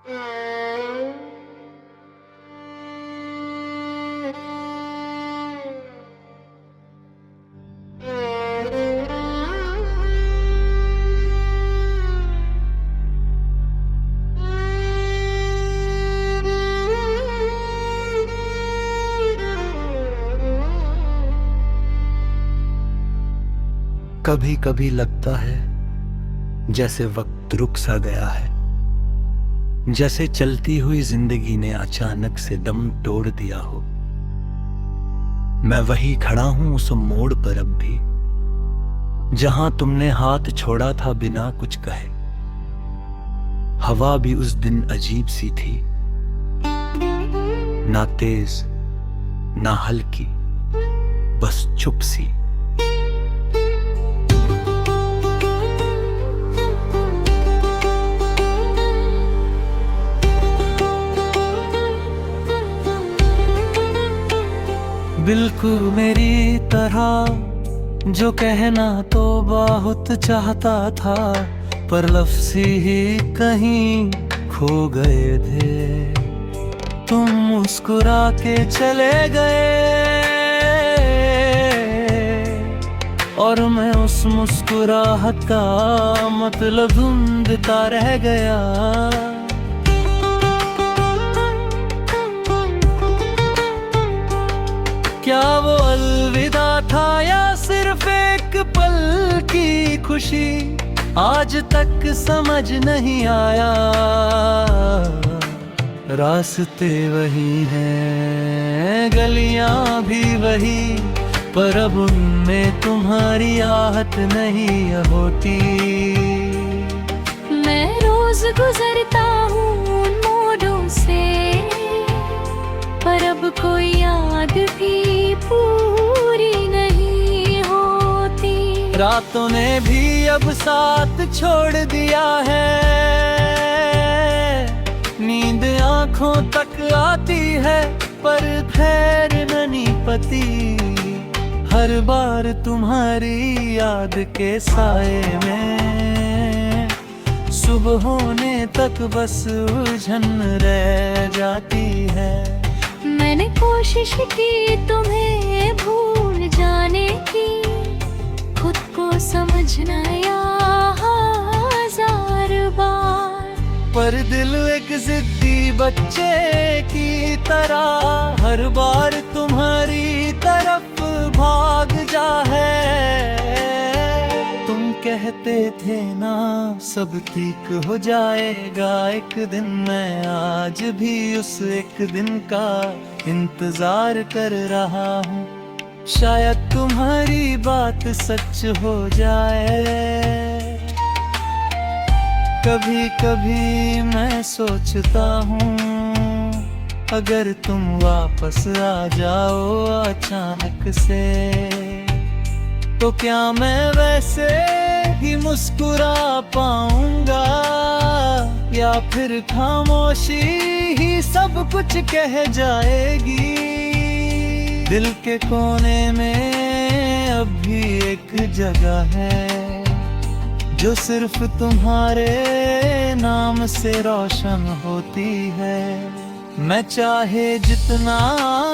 कभी कभी लगता है जैसे वक्त रुक सा गया है, जैसे चलती हुई जिंदगी ने अचानक से दम तोड़ दिया हो। मैं वही खड़ा हूं उस मोड़ पर अब भी, जहां तुमने हाथ छोड़ा था बिना कुछ कहे। हवा भी उस दिन अजीब सी थी, ना तेज ना हल्की, बस चुप सी। बिल्कुल मेरी तरह जो कहना तो बहुत चाहता था, पर लफ्ज़ ही कहीं खो गए थे। तुम मुस्कुरा के चले गए और मैं उस मुस्कुराहट का मतलब ढूंढता रह गया। क्या वो अलविदा था या सिर्फ एक पल की खुशी, आज तक समझ नहीं आया। रास्ते वही हैं, गलियां भी वही, पर अब उनमें तुम्हारी आहट नहीं होती। मैं रोज गुजरता हूँ उन मोड़ों से, पर अब कोई याद भी पूरी नहीं होती। रातों ने भी अब साथ छोड़ दिया है, नींद आंखों तक आती है पर खैर नहीं पती। हर बार तुम्हारी याद के साए में सुबह होने तक बस उलझन रह जाती है। मैंने कोशिश की तुम्हें भूल जाने की, खुद को समझना या हजार बार, पर दिल एक जिद्दी बच्चे की तरह हर बार तुम्हारी तरफ भाग जा है। तुम कहते थे ना सब ठीक हो जाएगा एक दिन, मैं आज भी उस एक दिन का इंतजार कर रहा हूँ। शायद तुम्हारी बात सच हो जाए। कभी कभी मैं सोचता हूँ अगर तुम वापस आ जाओ अचानक से, तो क्या मैं वैसे ही मुस्कुरा पाऊंगा, या फिर खामोशी ही सब कुछ कह जाएगी। दिल के कोने में अब भी एक जगह है जो सिर्फ तुम्हारे नाम से रोशन होती है। मैं चाहे जितना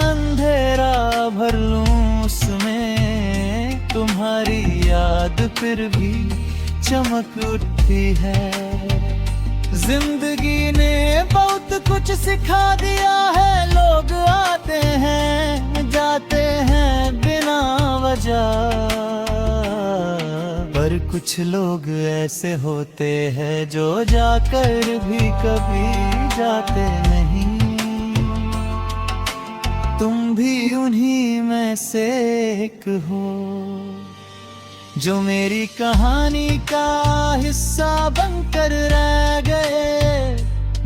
अंधेरा भर लूं उसमें, तुम्हारी याद फिर भी चमक उठती है। जिंदगी ने बहुत कुछ सिखा दिया है, लोग आते हैं जाते हैं बिना वजह, पर कुछ लोग ऐसे होते हैं जो जाकर भी कभी जाते नहीं। तुम भी उन्हीं में से एक हो जो मेरी कहानी का हिस्सा बनकर रह गए,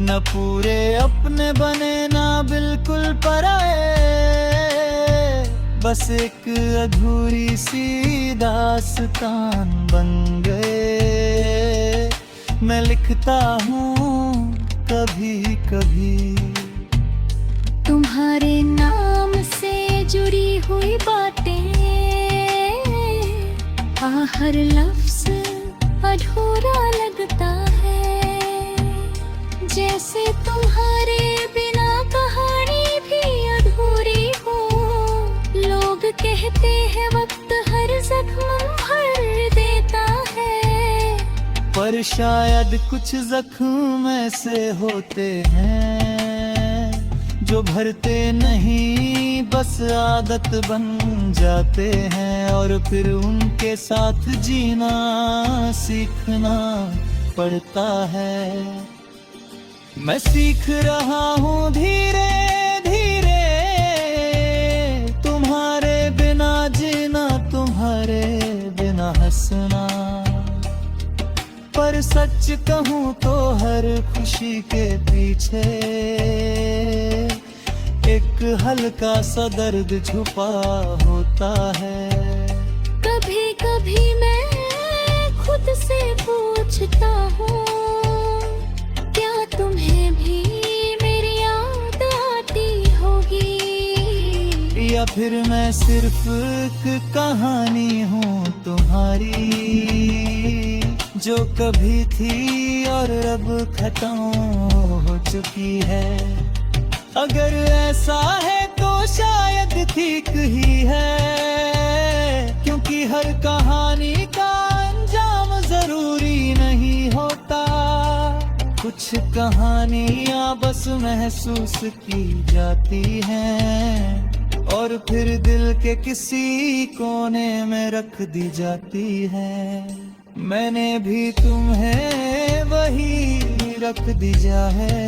न पूरे अपने बने ना बिल्कुल पराए, बस एक अधूरी सी दास्तान बन गए। मैं लिखता हूँ कभी कभी तुम्हारे नाम से जुड़ी हुई बातें, हर लफ्ज़ अधूरा लगता है, जैसे पर शायद कुछ जख्म ऐसे होते हैं जो भरते नहीं, बस आदत बन जाते हैं, और फिर उनके साथ जीना सीखना पड़ता है। मैं सीख रहा हूँ धीरे धीरे तुम्हारे बिना जीना, तुम्हारे बिना हंसना। पर सच कहूँ तो हर खुशी के पीछे एक हल्का सा दर्द छुपा होता है। कभी कभी मैं खुद से पूछता हूँ, क्या तुम्हें भी मेरी याद आती होगी, या फिर मैं सिर्फ एक कहानी हूँ तुम्हारी, जो कभी थी और अब खत्म हो चुकी है। अगर ऐसा है तो शायद ठीक ही है, क्योंकि हर कहानी का अंजाम जरूरी नहीं होता। कुछ कहानियां बस महसूस की जाती हैं और फिर दिल के किसी कोने में रख दी जाती है। मैंने भी तुम्हें वही रख दिया है,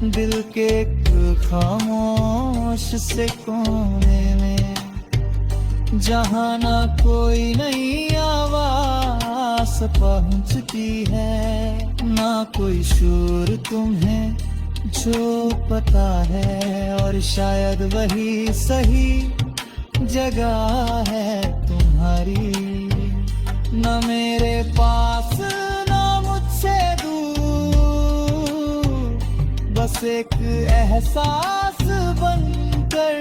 दिल के एक खामोश से कोने में, जहाँ ना कोई नई आवाज़ पहुँचती है, ना कोई शोर तुम्हें जो पता है, और शायद वही सही जगह है तुम्हारी। न मेरे पास ना मुझसे दूर, बस एक एहसास बनकर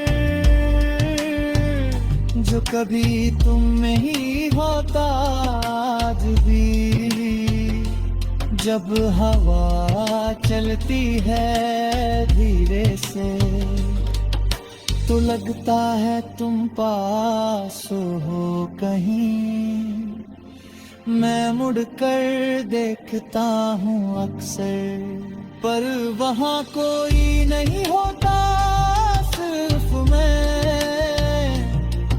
जो कभी तुम में ही होता आज भी। जब हवा चलती है धीरे से तो लगता है तुम पास हो कहीं। मैं मुड़कर देखता हूँ अक्सर, पर वहाँ कोई नहीं होता, सिर्फ मैं।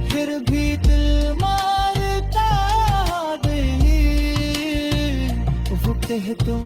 फिर भी दिल मारता दिल, वो कहते तुम